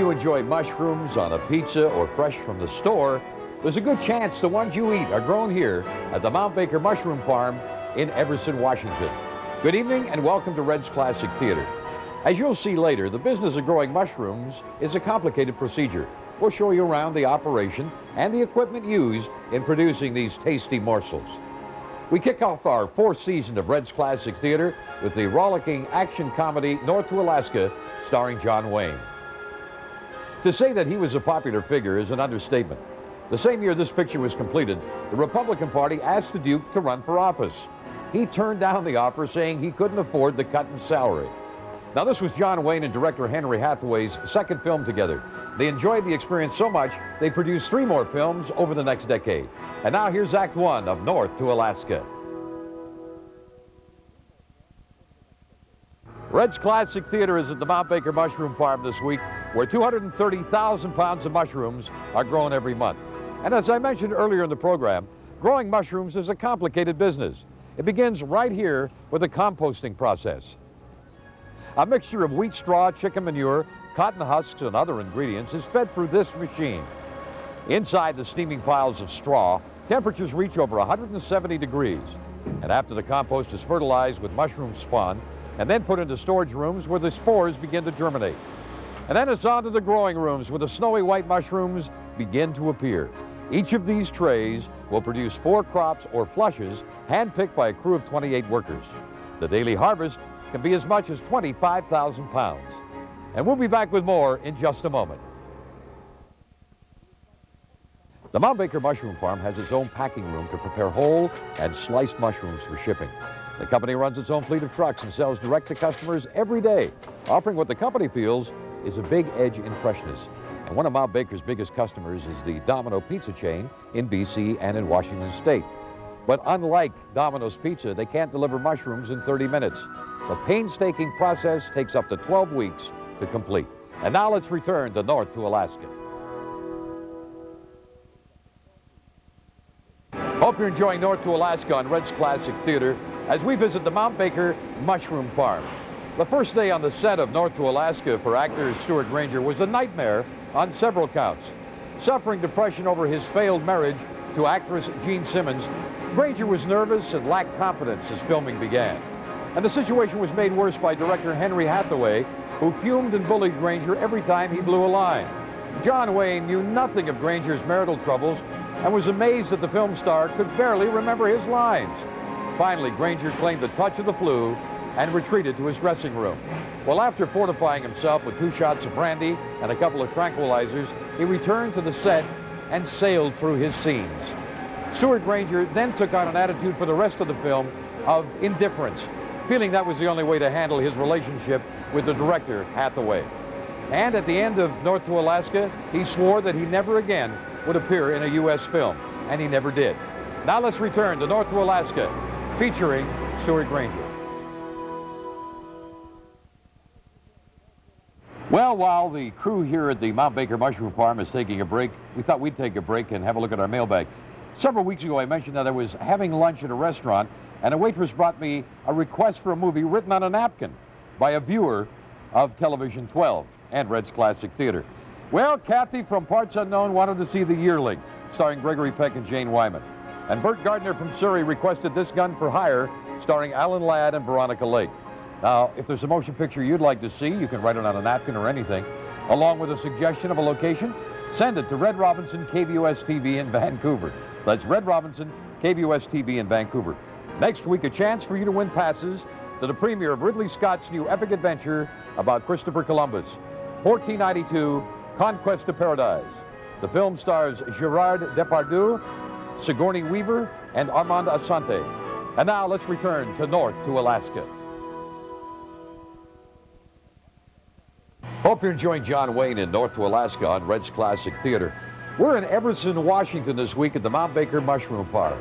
you enjoy mushrooms on a pizza or fresh from the store, there's a good chance the ones you eat are grown here at the Mount Baker Mushroom Farm in Everson, Washington. Good evening and welcome to Red's Classic Theater. As you'll see later, the business of growing mushrooms is a complicated procedure. We'll show you around the operation and the equipment used in producing these tasty morsels. We kick off our fourth season of Red's Classic Theater with the rollicking action comedy North to Alaska, starring John Wayne. To say that he was a popular figure is an understatement. The same year this picture was completed, the Republican Party asked the Duke to run for office. He turned down the offer, saying he couldn't afford the cut in salary. Now, this was John Wayne and director Henry Hathaway's second film together. They enjoyed the experience so much, they produced 3 more films over the next decade. And now here's Act 1 of North to Alaska. Red's Classic Theater is at the Mount Baker Mushroom Farm this week, where 230,000 pounds of mushrooms are grown every month. And as I mentioned earlier in the program, growing mushrooms is a complicated business. It begins right here with the composting process. A mixture of wheat straw, chicken manure, cotton husks, and other ingredients is fed through this machine. Inside the steaming piles of straw, temperatures reach over 170 degrees. And after the compost is fertilized with mushroom spawn, and then put into storage rooms where the spores begin to germinate. And then it's on to the growing rooms where the snowy white mushrooms begin to appear. Each of these trays will produce 4 crops or flushes, handpicked by a crew of 28 workers. The daily harvest can be as much as 25,000 pounds. And we'll be back with more in just a moment. The Mount Baker Mushroom Farm has its own packing room to prepare whole and sliced mushrooms for shipping. The company runs its own fleet of trucks and sells direct to customers every day, offering what the company feels is a big edge in freshness. And one of Mount Baker's biggest customers is the Domino Pizza chain in BC and in Washington State. But unlike Domino's Pizza, they can't deliver mushrooms in 30 minutes. The painstaking process takes up to 12 weeks to complete. And now let's return to North to Alaska. Hope you're enjoying North to Alaska on Red's Classic Theater as we visit the Mount Baker Mushroom Farm. The first day on the set of North to Alaska for actor Stuart Granger was a nightmare on several counts. Suffering depression over his failed marriage to actress Jean Simmons, Granger was nervous and lacked confidence as filming began. And the situation was made worse by director Henry Hathaway, who fumed and bullied Granger every time he blew a line. John Wayne knew nothing of Granger's marital troubles and was amazed that the film star could barely remember his lines. Finally, Granger claimed a touch of the flu and retreated to his dressing room. Well, after fortifying himself with 2 shots of brandy and a couple of tranquilizers, he returned to the set and sailed through his scenes. Stuart Granger then took on an attitude for the rest of the film of indifference, feeling that was the only way to handle his relationship with the director, Hathaway. And at the end of North to Alaska, he swore that he never again would appear in a U.S. film, and he never did. Now let's return to North to Alaska, featuring Stuart Granger. Well, while the crew here at the Mount Baker Mushroom Farm is taking a break, we thought we'd take a break and have a look at our mailbag. Several weeks ago, I mentioned that I was having lunch at a restaurant, and a waitress brought me a request for a movie written on a napkin by a viewer of Television 12 and Red's Classic Theater. Well, Kathy from Parts Unknown wanted to see The Yearling, starring Gregory Peck and Jane Wyman. And Bert Gardner from Surrey requested This Gun for Hire, starring Alan Ladd and Veronica Lake. Now, if there's a motion picture you'd like to see, you can write it on a napkin or anything. Along with a suggestion of a location, send it to Red Robinson, KVUS-TV in Vancouver. That's Red Robinson, KVUS-TV in Vancouver. Next week, a chance for you to win passes to the premiere of Ridley Scott's new epic adventure about Christopher Columbus, 1492, Conquest of Paradise. The film stars Gerard Depardieu, Sigourney Weaver, and Armand Assante. And now let's return to North to Alaska. Hope you're enjoying John Wayne in North to Alaska on Red's Classic Theater. We're in Everson, Washington this week at the Mount Baker Mushroom Farm.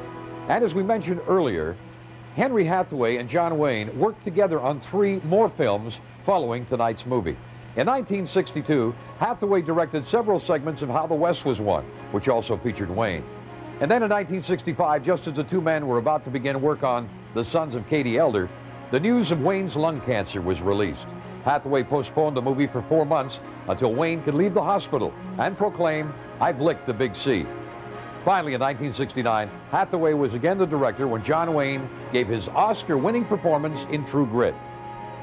And as we mentioned earlier, Henry Hathaway and John Wayne worked together on 3 more films following tonight's movie. In 1962, Hathaway directed several segments of How the West Was Won, which also featured Wayne. And then in 1965, just as the 2 men were about to begin work on The Sons of Katie Elder, the news of Wayne's lung cancer was released. Hathaway postponed the movie for 4 months until Wayne could leave the hospital and proclaim, "I've licked the big C." Finally, in 1969, Hathaway was again the director when John Wayne gave his Oscar-winning performance in True Grit.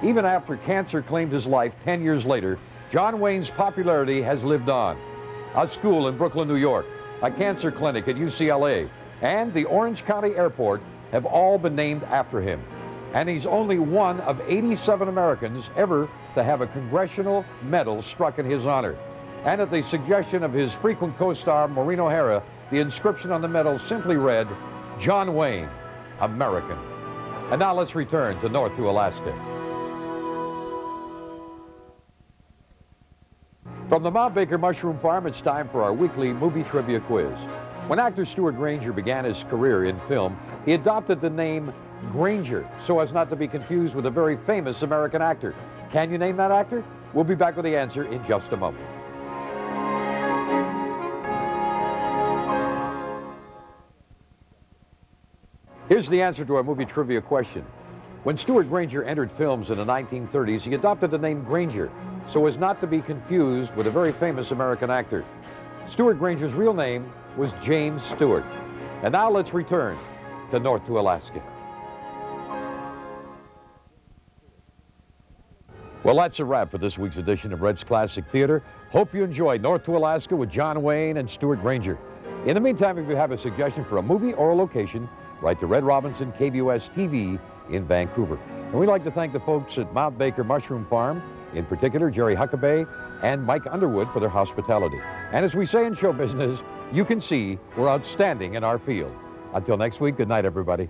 Even after cancer claimed his life 10 years later, John Wayne's popularity has lived on. A school in Brooklyn, New York, a cancer clinic at UCLA, and the Orange County Airport have all been named after him. And he's only one of 87 Americans ever to have a congressional medal struck in his honor. And at the suggestion of his frequent co-star Maureen O'Hara, the inscription on the medal simply read, "John Wayne, American." And now let's return to North to Alaska. From the Mount Baker Mushroom Farm, it's time for our weekly movie trivia quiz. When actor Stuart Granger began his career in film, he adopted the name Granger so as not to be confused with a very famous American actor. Can you name that actor? We'll be back with the answer in just a moment. Here's the answer to our movie trivia question. When Stuart Granger entered films in the 1930s, he adopted the name Granger so as not to be confused with a very famous American actor. Stuart Granger's real name was James Stewart. And now let's return to North to Alaska. Well, that's a wrap for this week's edition of Red's Classic Theater. Hope you enjoyed North to Alaska with John Wayne and Stuart Granger. In the meantime, if you have a suggestion for a movie or a location, write to Red Robinson, KBUS TV in Vancouver. And we'd like to thank the folks at Mount Baker Mushroom Farm, in particular Jerry Huckabee and Mike Underwood, for their hospitality. And as we say in show business, you can see we're outstanding in our field. Until next week, good night, everybody.